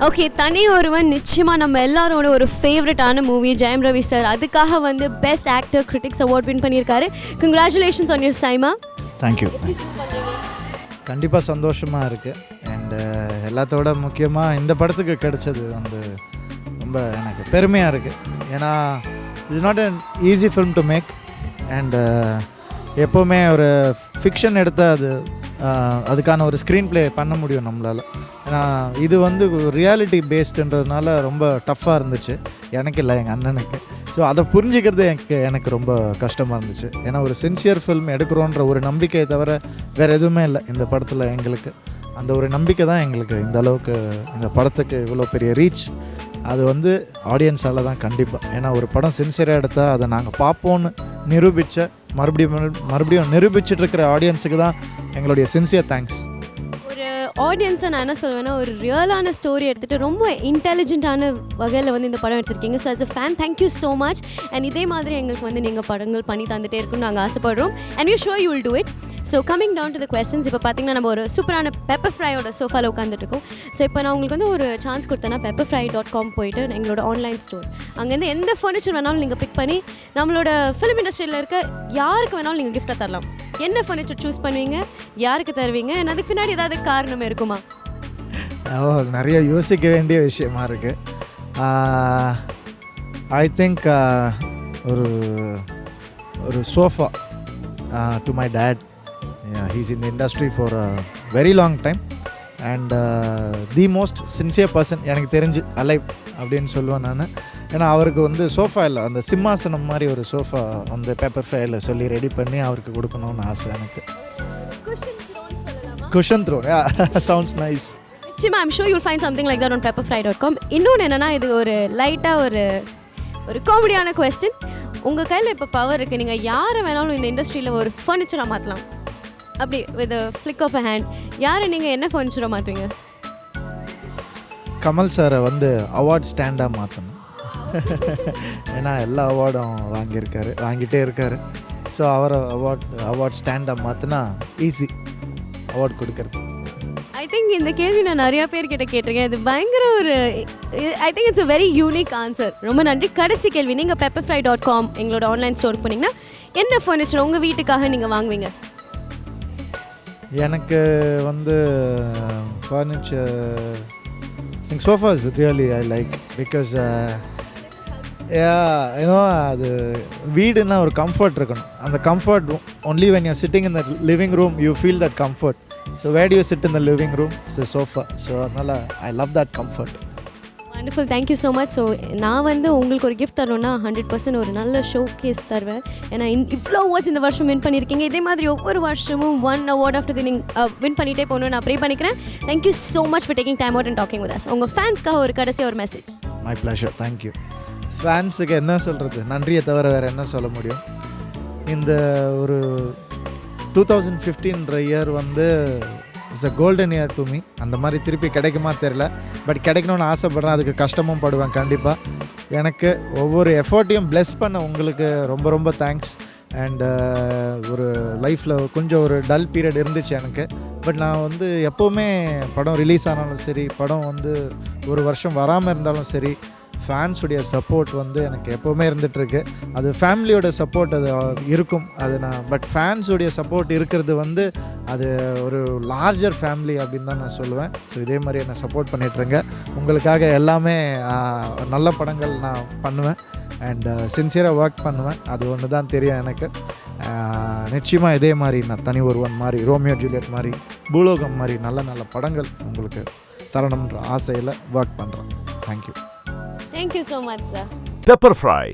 Okay, தனி ஒருவன் நிச்சயமாக நம்ம எல்லாரோட ஒரு ஃபேவரட்டான மூவி. ஜெயம் ரவி சார் அதுக்காக வந்து best actor critics award win பண்ணியிருக்காரு. Congratulations on your SIIMA. Thank you. கண்டிப்பாக சந்தோஷமாக இருக்குது. அண்டு எல்லாத்தோட முக்கியமாக இந்த படத்துக்கு கிடைச்சது வந்து ரொம்ப எனக்கு பெருமையாக இருக்குது. ஏன்னா it's not an easy film to make. And எப்போவுமே ஒரு ஃபிக்ஷன் எடுத்தால் அதுக்கான ஒரு ஸ்க்ரீன் ப்ளே பண்ண முடியும் நம்மளால். ஏன்னா இது வந்து ரியாலிட்டி பேஸ்டுன்றதுனால ரொம்ப டஃப்பாக இருந்துச்சு எனக்கு, இல்லை எங்கள் அண்ணனுக்கு. ஸோ அதை புரிஞ்சுக்கிறது எனக்கு ரொம்ப கஷ்டமாக இருந்துச்சு. ஏன்னா ஒரு சின்சியர் ஃபில்ம் எடுக்கிறோன்ற ஒரு நம்பிக்கையை தவிர வேறு எதுவுமே இல்லை இந்த படத்தில் எங்களுக்கு. அந்த ஒரு நம்பிக்கை தான் எங்களுக்கு இந்த அளவுக்கு இந்த படத்துக்கு இவ்வளோ பெரிய ரீச். அது வந்து ஆடியன்ஸால் தான் கண்டிப்பாக. ஏன்னா ஒரு படம் சின்சியராக எடுத்தால் அதை நாங்கள் பார்ப்போன்னு நிரூபித்த மறுபடியும் நிரூபிச்சிட்ருக்கிற ஆடியன்ஸுக்கு தான் எங்களுடைய சின்சியர் தேங்க்ஸ். ஆடியன்ஸை நான் என்ன சொல்வேன்னா, ஒரு ரியலான ஸ்டோரி எடுத்துகிட்டு ரொம்ப இன்டெலிஜென்ட்டான வகையில் வந்து இந்த படம் எடுத்திருக்கீங்க. So as a fan thank you so much. And இதே மாதிரி எங்களுக்கு வந்து நீங்கள் படங்கள் பண்ணி தந்துகிட்டே இருக்குன்னு நாங்கள் ஆசைப்படுறோம். And you sure you will do it. So coming down to the questions. இப்போ பார்த்தீங்கன்னா நம்ம ஒரு சூப்பரான பெப்பர் ஃப்ரையோட சோஃபாவில் உட்காந்துட்ருக்கோம். ஸோ இப்போ நான் உங்களுக்கு வந்து ஒரு சான்ஸ் கொடுத்தேன்னா pepperfry.com போயிட்டு எங்களோட ஆன்லைன் ஸ்டோர், அங்கேருந்து எந்த ஃபர்னிச்சர் வேணாலும் நீங்கள் பிக் பண்ணி நம்மளோட ஃபிலிம் இண்டஸ்ட்ரியில் இருக்க யாருக்கு வேணாலும் நீங்கள் கிஃப்ட்டாக தரலாம். என்ன ஃபர்னிச்சர் சூஸ் பண்ணுவீங்க, யாருக்கு தருவீங்க, அதுக்கு பின்னாடி ஏதாவது காரணம் இருக்குமா? நிறைய யோசிக்க வேண்டிய விஷயமா இருக்குது. ஐ திங்க் ஒரு sofa to my dad. He's in the industry for a very long time and the most sincere person எனக்கு தெரிஞ்சு அலைவ் அப்படின்னு சொல்லுவேன் நான். ஏன்னா அவருக்கு வந்து சோஃபா இல்லை, அந்த சிம்மாசனம் மாதிரி ஒரு சோஃபா வந்து பேப்பர் ஃப்ரையில் சொல்லி ரெடி பண்ணி அவருக்கு கொடுக்கணும்னு ஆசை எனக்கு. Cushion throne sounds nice. நிச்சயமாக I'm sure you'll find something like that on pepperfry.com. இன்னொன்று என்னென்னா, இது ஒரு லைட்டாக ஒரு காமெடியான கொஸ்டின். உங்கள் கையில் இப்போ பவர் இருக்குது, நீங்கள் யாரை வேணாலும் இந்த இண்டஸ்ட்ரியில் ஒரு ஃபர்னிச்சராக மாற்றலாம். அப்படி with flick of a hand யாரை நீங்கள் என்ன ஃபர்னிச்சராக மாற்றுவீங்க? கமல் சாரை வந்து அவார்ட் ஸ்டாண்டாக மாற்றணும். ஏன்னா எல்லா அவார்டும் வாங்கிட்டே இருக்கார். ஸோ அவரை அவார்ட் ஸ்டாண்டாக மாற்றினா ஈஸி அவார்ட் கொடுக்கறது. ஐ திங்க் இந்த கேள்வி நான் நிறையா பேர்கிட்ட கேட்டிருக்கேன். இது பயங்கர I think it's a very unique answer. ரொம்ப நன்றி. கடைசி கேள்வி, நீங்கள் pepperfry.com எங்களோட ஆன்லைன் ஸ்டோர் பண்ணிங்கன்னா என்ன ஃபர்னிச்சர் உங்கள் வீட்டுக்காக நீங்கள் வாங்குவீங்க? எனக்கு வந்து furniture sofas really I like because அது வீடுன்னா ஒரு கம்ஃபர்ட் இருக்கணும். அந்த comfort only when you're sitting in the living room you feel that comfort. So where do you sit in the living room? It's a sofa. So அதனால I love that comfort. Wonderful, thank you so much. So நான் வந்து உங்களுக்கு ஒரு gift தரணும்னா 100% ஒரு நல்ல show case தருவேன். ஏன்னா இவ்வளோ அவார்ட்ஸ் இந்த வருஷம் வின் பண்ணியிருக்கீங்க. இதே மாதிரி ஒவ்வொரு வருஷமும் 1 award ஆஃப்டர் நீங்கள் வின் பண்ணிகிட்டே போகணும்னு நான் ப்ரே பண்ணிக்கிறேன். Thank you so much for taking time out and talking with us. உங்கள் ஃபேன்ஸ்க்காக ஒரு கடைசியாக ஒரு மெசேஜ். My pleasure. தேங்க்யூ. ஃபேன்ஸுக்கு என்ன சொல்கிறது, நன்றியை தவிர வேறு என்ன சொல்ல முடியும். இந்த ஒரு 2015 இயர் வந்து it's a golden year to me. அந்த மாதிரி திருப்பி கிடைக்குமா தெரில, பட் கிடைக்கணும்னு ஆசைப்பட்றேன். அதுக்கு கஷ்டமும் படுவேன் கண்டிப்பாக. எனக்கு ஒவ்வொரு எஃபர்ட்டையும் ப்ளெஸ் பண்ண உங்களுக்கு ரொம்ப ரொம்ப தேங்க்ஸ். அண்டு ஒரு லைஃப்பில் கொஞ்சம் ஒரு டல் பீரியட் இருந்துச்சு எனக்கு. பட் நான் வந்து எப்போவுமே படம் ரிலீஸ் ஆனாலும் சரி, படம் வந்து ஒரு வருஷம் வராமல் இருந்தாலும் சரி, ஃபேன்ஸுடைய சப்போர்ட் வந்து எனக்கு எப்போவுமே இருந்துகிட்ருக்கு. அது ஃபேமிலியோட சப்போர்ட் அது இருக்கும், அது பட் ஃபேன்ஸுடைய சப்போர்ட் இருக்கிறது வந்து அது ஒரு லார்ஜர் ஃபேமிலி அப்படின்னு தான் நான் சொல்லுவேன். ஸோ இதே மாதிரி என்னை சப்போர்ட் பண்ணிகிட்ருங்க. உங்களுக்காக எல்லாமே நல்ல படங்கள் நான் பண்ணுவேன் அண்ட் சின்சியராக ஒர்க் பண்ணுவேன். அது ஒன்று தான் தெரியும் எனக்கு. நிச்சயமாக இதே மாதிரி நான் தனி ஒருவன் மாதிரி, ரோமியோ ஜூலியட் மாதிரி, பூலோகம் மாதிரி நல்ல நல்ல படங்கள் உங்களுக்கு தரணுன்ற ஆசையில் ஒர்க் பண்ணுறேன். Thank you. Thank you so much, sir. Pepperfry.